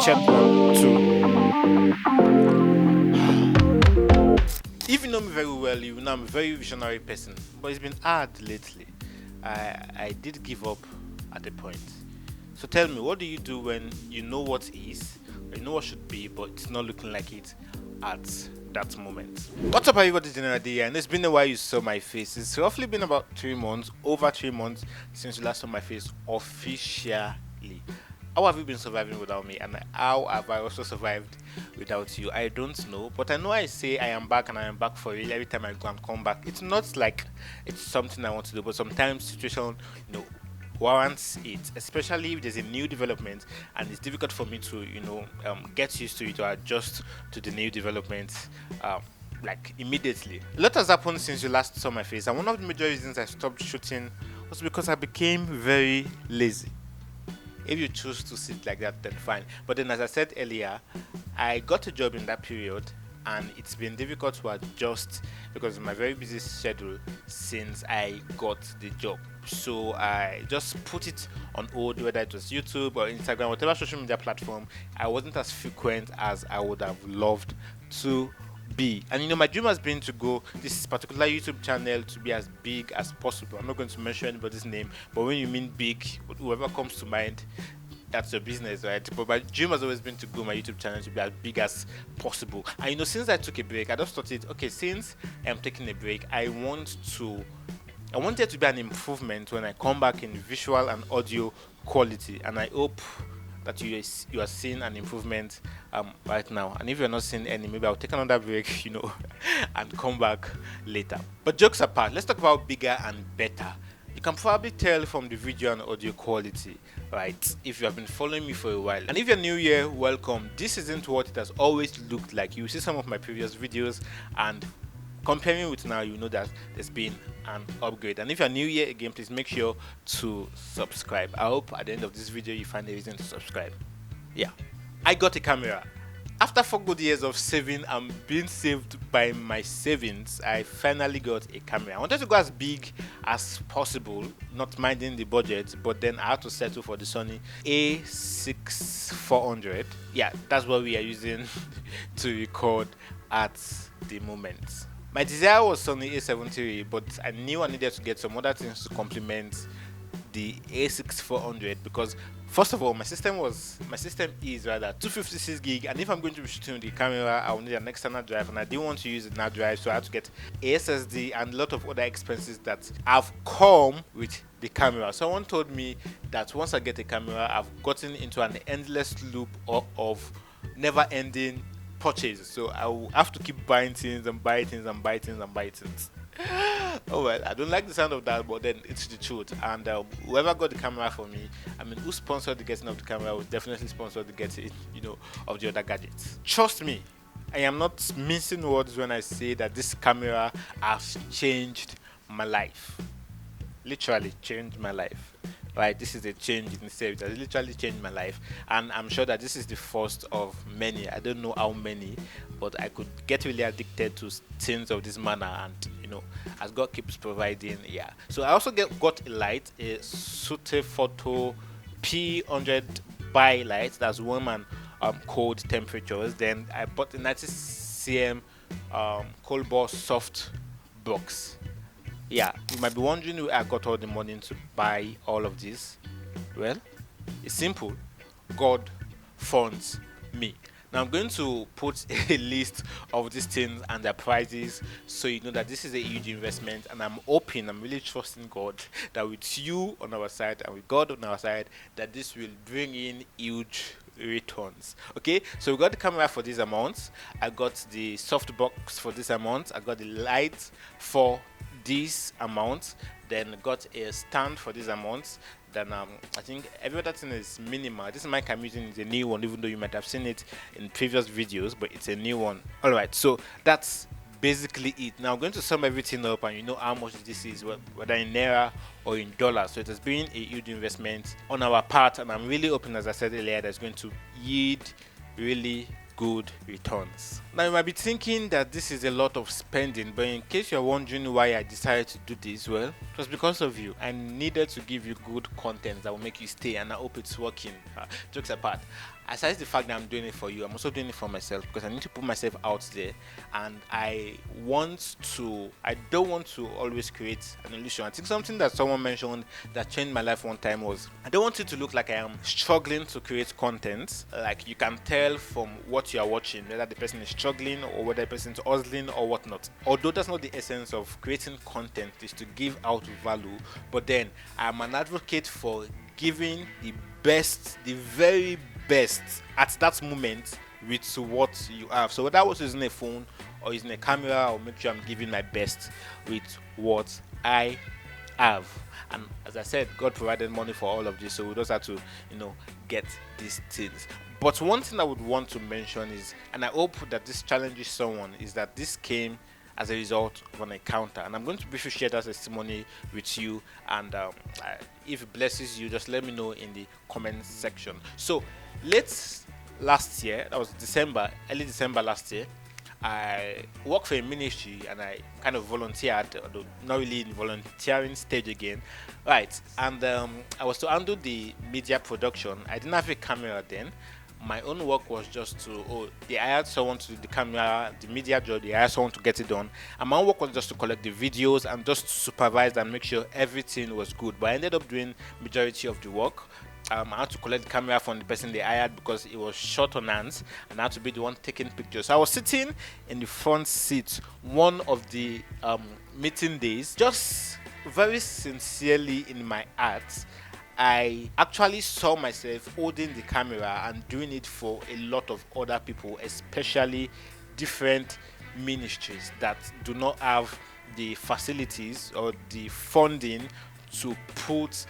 Check 1, 2. If you know me very well, you know I'm a very visionary person, but it's been hard lately. I did give up at a point. So tell me, what do you do when you know what is, or you know what should be, but it's not looking like it at that moment? What's up, everybody? General D, and it's been a while you saw my face. It's roughly been about 3 months, over 3 months, since you last saw my face officially. How have you been surviving without me, and how have I also survived without you? I don't know, but I know I say I am back and I am back for real every time I go and come back. It's not like it's something I want to do, but sometimes situation, warrants it, especially if there's a new development and it's difficult for me to, get used to it or adjust to the new development. Like immediately. A lot has happened since you last saw my face, and one of the major reasons I stopped shooting was because I became very lazy. If you choose to sit like that, then fine. But then, as I said earlier, I got a job in that period, and it's been difficult to adjust because of my very busy schedule since I got the job. So I just put it on hold, whether it was YouTube or Instagram, whatever social media platform. I wasn't as frequent as I would have loved to be. And my dream has been to go this particular YouTube channel to be as big as possible. I'm not going to mention anybody's name, but when you mean big, whoever comes to mind, that's your business, right? But my dream has always been to grow my YouTube channel to be as big as possible. And since I took a break, I just thought okay, since I'm taking a break, I want there to be an improvement when I come back in visual and audio quality, and I hope that you are seeing an improvement right now. And if you're not seeing any, maybe I'll take another break, and come back later. But jokes apart, let's talk about bigger and better. You can probably tell from the video and audio quality, right? If you have been following me for a while. And if you're new here, welcome. This isn't what it has always looked like. You will see some of my previous videos, and comparing with now, you know that there's been an upgrade. And if you're new here again, please make sure to subscribe. I hope at the end of this video you find a reason to subscribe. Yeah, I got a camera. After 4 good years of saving and being saved by my savings, I finally got a camera. I wanted to go as big as possible, not minding the budget, but then I had to settle for the Sony A6 400. Yeah, that's what we are using to record at the moment. My desire was Sony A7 III, but I knew I needed to get some other things to complement the A6 400 because first of all, my system is rather 256 gig, and if I'm going to be shooting with the camera, I will need an external drive, and I didn't want to use a NAS drive, so I had to get a SSD and a lot of other expenses that have come with the camera. Someone told me that once I get a camera, I've gotten into an endless loop of never-ending purchases, so I will have to keep buying things and buy things and buy things and buy things. Oh well, I don't like the sound of that, but then it's the truth. And whoever got the camera for me, who sponsored the getting of the camera, will definitely sponsor the getting, of the other gadgets. Trust me, I am not mincing words when I say that this camera has changed my life. Literally changed my life. Right, this is a change in itself. It has literally changed my life, and I'm sure that this is the first of many. I don't know how many, but I could get really addicted to things of this manner, and as God keeps providing. Yeah. So I also got a light, a Sute Photo P100 by light. That's warm and cold temperatures. Then I bought a 90 cm cold ball soft box. Yeah, you might be wondering where I got all the money to buy all of this. Well, it's simple. God funds me. Now I'm going to put a list of these things and their prices, so you know that this is a huge investment, and I'm really trusting God that with you on our side and with God on our side, that this will bring in huge returns. Okay, so we got the camera for these amounts. I got the soft box for this amount. I got the light for this amount, then got a stand for these amounts. Then I think every other thing is minimal. This mic I'm using is a new one, even though you might have seen it in previous videos, but it's a new one. All right, so that's basically it. Now I'm going to sum everything up, and you know how much this is, whether in naira or in dollars. So it has been a huge investment on our part, and I'm really hoping, as I said earlier, that's going to yield really good returns. Now you might be thinking that this is a lot of spending, but in case you're wondering why I decided to do this, well, it was because of you. I needed to give you good content that will make you stay, and I hope it's working. Jokes apart, aside the fact that I'm doing it for you, I'm also doing it for myself because I need to put myself out there, and I don't want to always create an illusion. I think something that someone mentioned that changed my life one time was, I don't want it to look like I am struggling to create content. Like, you can tell from what you are watching whether the person is struggling or whether the person is hustling or whatnot. Although that's not the essence of creating content, is to give out value. But then I'm an advocate for giving the best, the very best at that moment with what you have. So whether I was using a phone or using a camera, I'll make sure I'm giving my best with what I have. And as I said, God provided money for all of this, so we just have to, get these things. But one thing I would want to mention is, and I hope that this challenges someone, is that this came as a result of an encounter, and I'm going to briefly share that testimony with you, and if it blesses you, just let me know in the comment section. So last year, that was early December last year, I worked for a ministry and I kind of volunteered, although not really in volunteering stage again, right? And I was to handle the media production. I didn't have a camera then. My own work was just they hired someone to do the camera, the media job, they hired someone to get it done. And my own work was just to collect the videos and just supervise and make sure everything was good. But I ended up doing majority of the work. I had to collect the camera from the person they hired because it was short on hands, and I had to be the one taking pictures. So I was sitting in the front seat one of the meeting days, just very sincerely in my heart. I actually saw myself holding the camera and doing it for a lot of other people, especially different ministries that do not have the facilities or the funding to put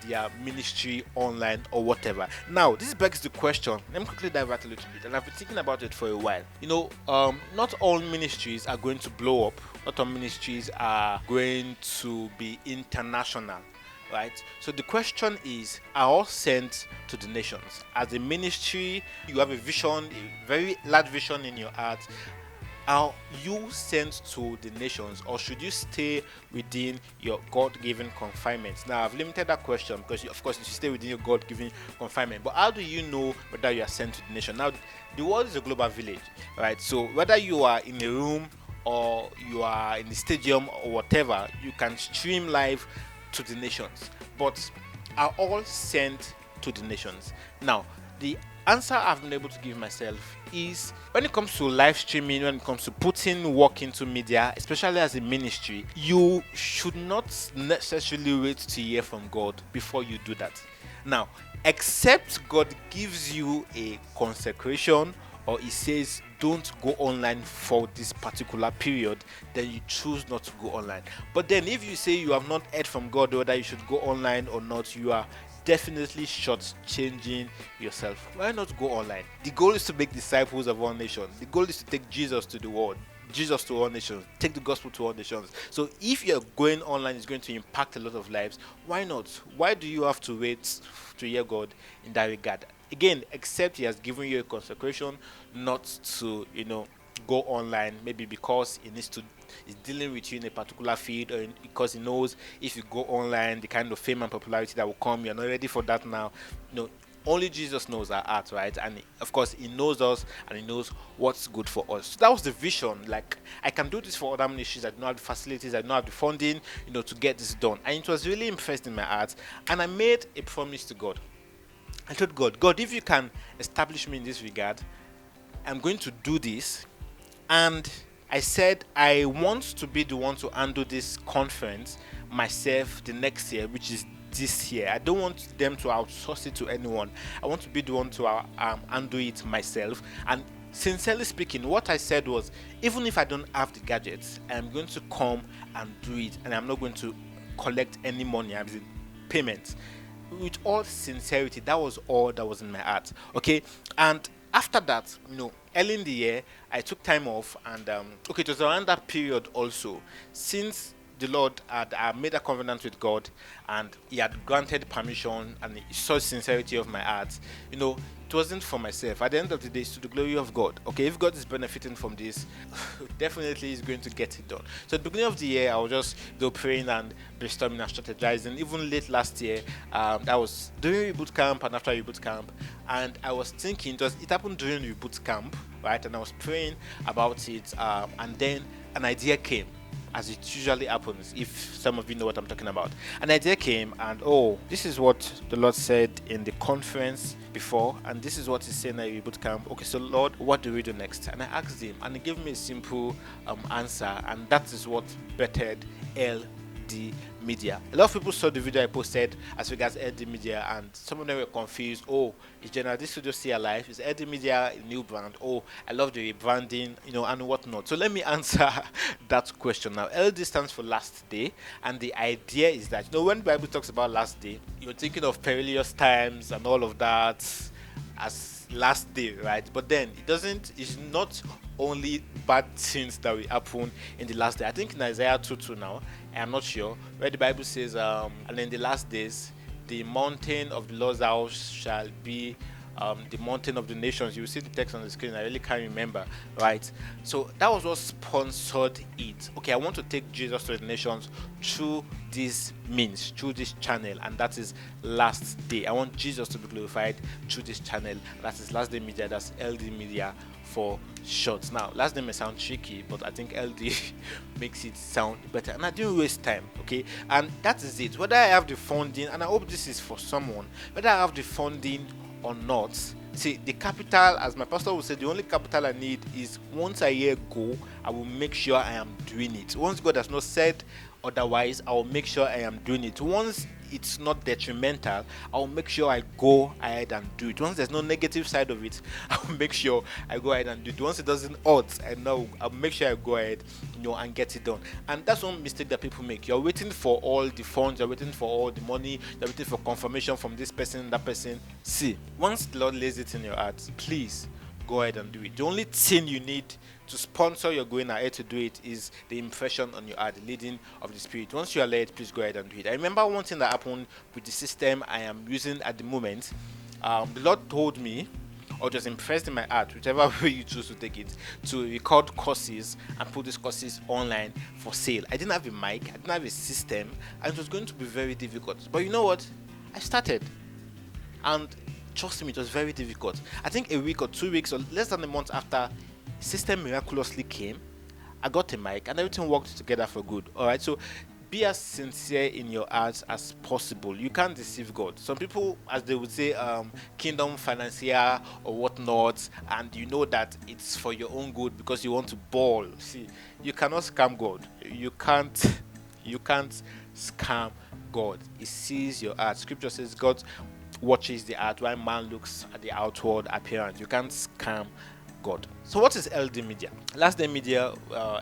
their ministry online or whatever. Now this begs the question, let me quickly divert a little bit, and I've been thinking about it for a while. Not all ministries are going to blow up, not all ministries are going to be international, right? So the question is, are all sent to the nations? As a ministry, you have a vision, a very large vision in your heart. Are you sent to the nations, or should you stay within your God-given confinements? Now, I've limited that question because, of course, you should stay within your God-given confinement. But how do you know whether you are sent to the nation? Now, the world is a global village, right? So whether you are in a room or you are in the stadium or whatever, you can stream live to the nations. But are all sent to the nations? Now, the answer I've been able to give myself is, when it comes to live streaming, when it comes to putting work into media, especially as a ministry, you should not necessarily wait to hear from God before you do that. Now, except God gives you a consecration, or he says don't go online for this particular period, then you choose not to go online. But then if you say you have not heard from God whether you should go online or not, you are definitely short-changing yourself. Why not go online? The goal is to make disciples of all nations. The goal is to take Jesus to the world, Jesus to all nations, take the gospel to all nations. So if you're going online, it's going to impact a lot of lives. Why not? Why do you have to wait to hear God in that regard? Again, except he has given you a consecration not to, go online, maybe because he's dealing with you in a particular field, or because he knows if you go online, the kind of fame and popularity that will come, you're not ready for that now. Only Jesus knows our heart, right? And of course, he knows us and he knows what's good for us. So that was the vision. Like, I can do this for other ministries. I don't have the facilities, I don't have the funding, to get this done. And it was really impressed in my heart. And I made a promise to God. I told God, if you can establish me in this regard, I'm going to do this. And I said I want to be the one to handle this conference myself the next year, which is this year. I don't want them to outsource it to anyone. I want to be the one to handle it myself. And sincerely speaking, what I said was, even if I don't have the gadgets, I'm going to come and do it, and I'm not going to collect any money, I mean payments. With all sincerity, that was all that was in my heart. Okay, and after that, early in the year, I took time off, and it was around that period also, since the Lord had made a covenant with God, and He had granted permission, and He saw sincerity of my heart. It wasn't for myself. At the end of the day, it's to the glory of God. Okay, if God is benefiting from this, definitely He's going to get it done. So at the beginning of the year, I was just praying and brainstorming and strategizing. Even late last year, I was doing reboot camp and after reboot camp, and I was thinking, it happened during reboot camp, right? And I was praying about it, and then an idea came, as it usually happens, if some of you know what I'm talking about. An idea came, and this is what the Lord said in the conference before, and this is what He's saying at reboot camp. Okay, so Lord, what do we do next? And I asked Him, and He gave me a simple answer, and that is what bettered LD Media. A lot of people saw the video I posted as regards LD Media, and some of them were confused. Is General D Studio still alive? Is LD Media a new brand? I love the rebranding, and whatnot. So let me answer that question now. LD stands for last day, and the idea is that when the Bible talks about last day, you're thinking of perilous times and all of that as last day, right? But then it's not only bad things that will happen in the last day. I think in Isaiah 2:2 now, I'm not sure, where the Bible says, and in the last days, the mountain of the Lord's house shall be the mountain of the nations. You will see the text on the screen. I really can't remember, right? So that was what sponsored it. Okay, I want to take Jesus to the nations through this means, through this channel, and that is last day. I want Jesus to be glorified through this channel. That is Last Day Media. That's LD Media for short. Now, last name may sound tricky, but I think LD makes it sound better, and I didn't waste time. Okay, and that is it. Whether I have the funding, and I hope this is for someone, whether I have the funding or not. See, the capital, as my pastor would say, the only capital I need is once a year go, I will make sure I am doing it. Once God has not said otherwise, I will make sure I am doing it. Once it's not detrimental, I will make sure I go ahead and do it. Once there's no negative side of it, I will make sure I go ahead and do it. Once it doesn't hurt, I'll make sure I go ahead, and get it done. And that's one mistake that people make. You're waiting for all the funds, you're waiting for all the money, you're waiting for confirmation from this person, that person. See, once the Lord lays it in your heart, please go ahead and do it. The only thing you need to sponsor your going ahead to do it is the impression on your heart, the leading of the Spirit. Once you are led, please go ahead and do it. I remember one thing that happened with the system I am using at the moment. The Lord told me, or just impressed in my heart, whichever way you choose to take it, to record courses and put these courses online for sale. I didn't have a mic, I didn't have a system, and it was going to be very difficult. But you know what? I started, and trust me, it was very difficult. I think a week or 2 weeks or less than a month after, system miraculously came. I got a mic and everything worked together for good. All right, so be as sincere in your heart as possible. You can't deceive God. Some people, as they would say, kingdom financier or whatnot, and you know that it's for your own good because you want to ball. See, you cannot scam God. You can't scam God. He sees your heart. Scripture says God watches the heart while man looks at the outward appearance. You can't scam God. So what is LD Media? Last Day Media,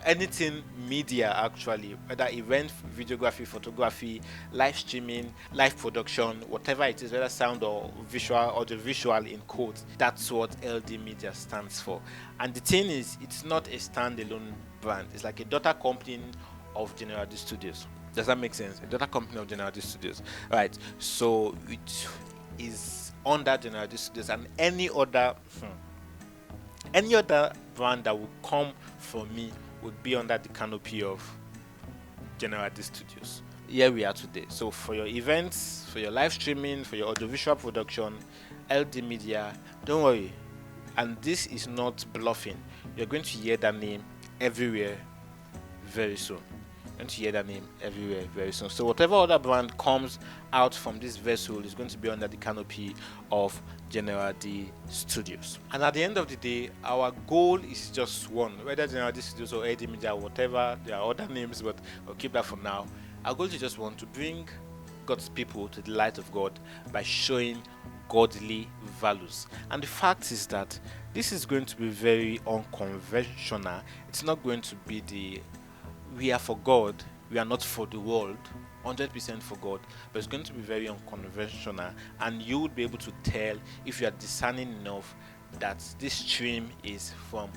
anything media actually, whether event, videography, photography, live streaming, live production, whatever it is, whether sound or visual, audio visual in quotes, that's what LD Media stands for. And the thing is, it's not a standalone brand. It's like a daughter company of General D Studios. Does that make sense? A daughter company of General D Studios. Right. So it is under General D Studios, and any other brand that will come from me would be under the canopy of General D Studios. Here we are today. So for your events, for your live streaming, for your audiovisual production, LD Media, don't worry. And this is not bluffing. You're going to hear that name everywhere very soon. So whatever other brand comes out from this vessel is going to be under the canopy of General D Studios. And at the end of the day, our goal is just one, whether General D Studios or LD Media, whatever, there are other names, but I'll keep that for now. Our goal is just one, to bring God's people to the light of God by showing godly values. And the fact is that this is going to be very unconventional. It's not going to be we are for God, we are not for the world, 100% for God, but it's going to be very unconventional, and you would be able to tell if you are discerning enough that this stream is from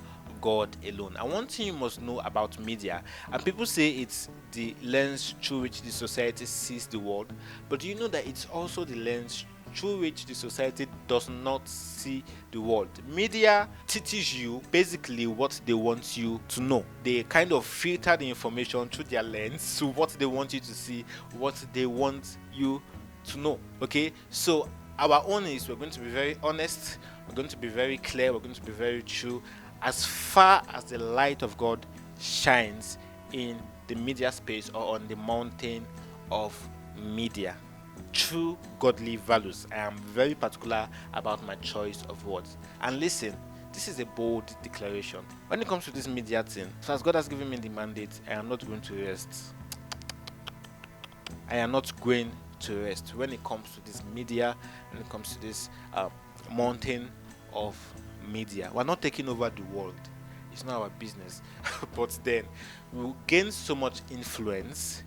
God alone. And one thing you must know about media, and people say it's the lens through which the society sees the world, but do you know that it's also the lens through which the society does not see the world? Media teaches you basically what they want you to know. They kind of filter the information through their lens to what they want you to see, what they want you to know. Okay, so our own is we're going to be very honest, we're going to be very clear, we're going to be very true as far as the light of God shines in the media space or on the mountain of media. True godly values. I am very particular about my choice of words. And listen, this is a bold declaration. When it comes to this media thing, so as God has given me the mandate, I am not going to rest. I am not going to rest when it comes to this media, when it comes to this mountain of media. We're not taking over the world. It's not our business. But then we'll gain so much influence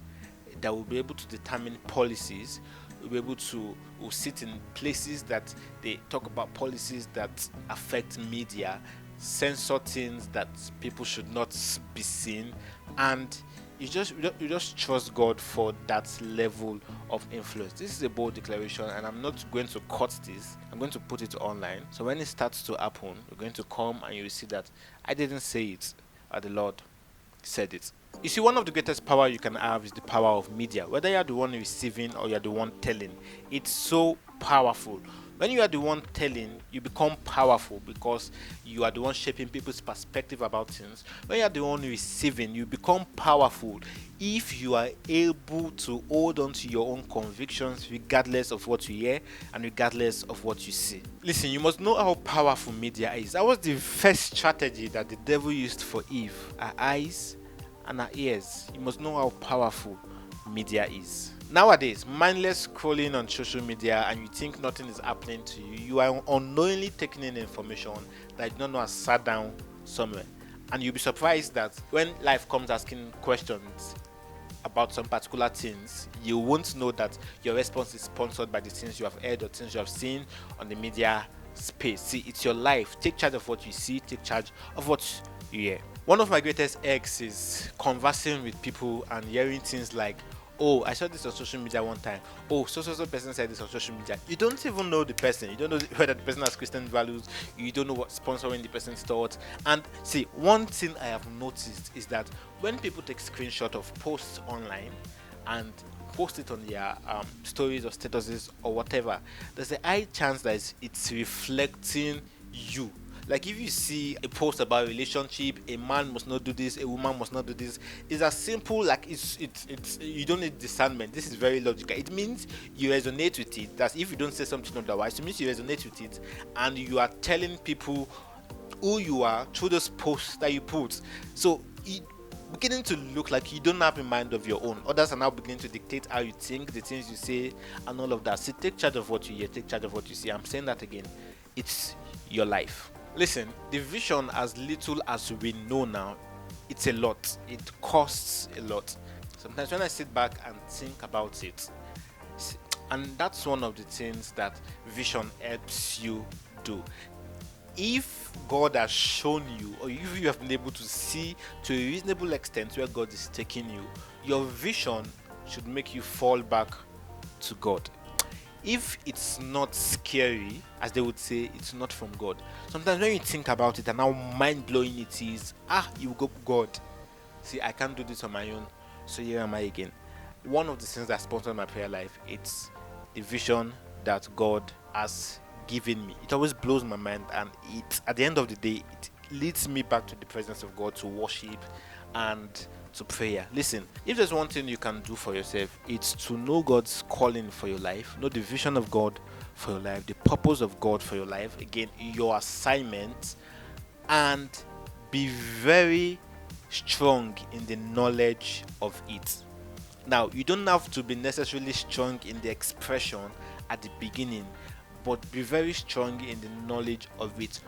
that we'll be able to determine policies. We'll be able to we'll sit in places that they talk about policies that affect media, censor things that people should not be seen, and you just trust God for that level of influence. This is a bold declaration, and I'm not going to cut this. I'm going to put it online. So when it starts to happen, you're going to come and you'll see that I didn't say it, but the Lord said it. You see, one of the greatest power you can have is the power of media. Whether you're the one receiving or you're the one telling, it's so powerful. When you are the one telling, you become powerful because you are the one shaping people's perspective about things. When you are the one receiving, you become powerful if you are able to hold on to your own convictions regardless of what you hear and regardless of what you see. Listen, you must know how powerful media is. That was the first strategy that the devil used for Eve. Her eyes and her ears. You must know how powerful media is. Nowadays, mindless scrolling on social media and you think nothing is happening to you, you are unknowingly taking in information that you don't know has sat down somewhere. And you'll be surprised that when life comes asking questions about some particular things, you won't know that your response is sponsored by the things you have heard or things you have seen on the media space. See, it's your life. Take charge of what you see, take charge of what you hear. One of my greatest eggs is conversing with people and hearing things like, oh, I saw this on social media one time. Oh, so person said this on social media. You don't even know the person. You don't know whether the person has Christian values. You don't know what sponsoring the person's thoughts. And see, one thing I have noticed is that when people take screenshot of posts online and post it on their stories or statuses or whatever, there's a high chance that it's reflecting you. Like if you see a post about a relationship, a man must not do this, a woman must not do this. It's as simple like it's you don't need discernment. This is very logical. It means you resonate with it. That's if you don't say something otherwise, it means you resonate with it, and you are telling people who you are through those posts that you put. So it beginning to look like you don't have a mind of your own. Others are now beginning to dictate how you think, the things you say, and all of that. So take charge of what you hear, take charge of what you see. I'm saying that again. It's your life. Listen, the vision, as little as we know now, it's a lot. It costs a lot. Sometimes when I sit back and think about it, and that's one of the things that vision helps you do. If God has shown you, or if you have been able to see to a reasonable extent where God is taking you, your vision should make you fall back to God. If it's not scary, as they would say, it's not from God. Sometimes when you think about it and how mind-blowing it is, you go, God, see, I can't do this on my own, so here am I again. One of the things that sponsored my prayer life, it's the vision that God has given me. It always blows my mind, and it, at the end of the day, it leads me back to the presence of God to worship and to prayer. Listen, if there's one thing you can do for yourself, it's to know God's calling for your life, know the vision of God for your life, the purpose of God for your life, again, your assignment, and be very strong in the knowledge of it. Now, you don't have to be necessarily strong in the expression at the beginning, but be very strong in the knowledge of it.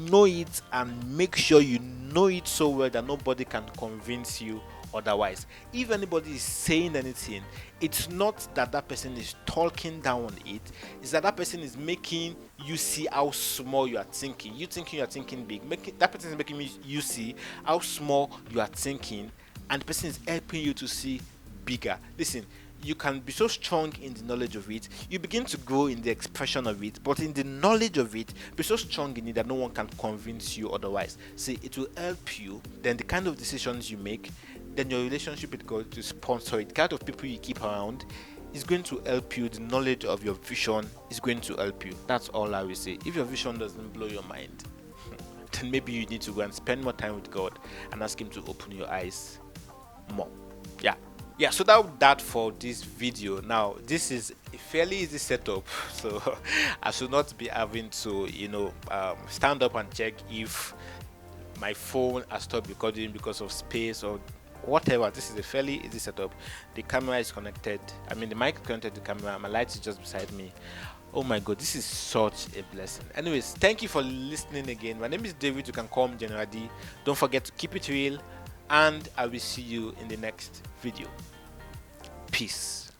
Know it and make sure you know it so well that nobody can convince you otherwise. If anybody is saying anything, it's not that that person is talking down on it, it's that that person is making you see how small you are thinking. You thinking you are thinking big, making that person is making you see how small you are thinking, and the person is helping you to see bigger. Listen, you can be so strong in the knowledge of it, you begin to grow in the expression of it, but in the knowledge of it, be so strong in it that no one can convince you otherwise. See, it will help you. Then the kind of decisions you make, then your relationship with God to sponsor it, the kind of people you keep around is going to help you. The knowledge of your vision is going to help you. That's all I will say. If your vision doesn't blow your mind, then maybe you need to go and spend more time with God and ask Him to open your eyes more. Yeah, so that for this video. Now, this is a fairly easy setup, so I should not be having to stand up and check if my phone has stopped recording because of space or whatever. This is a fairly easy setup. The camera is connected, the mic is connected to the camera, my light is just beside me. Oh my god, this is such a blessing. Anyways, thank you for listening again. My name is David. You can call me General D. Don't forget to keep it real, and I will see you in the next video. Peace.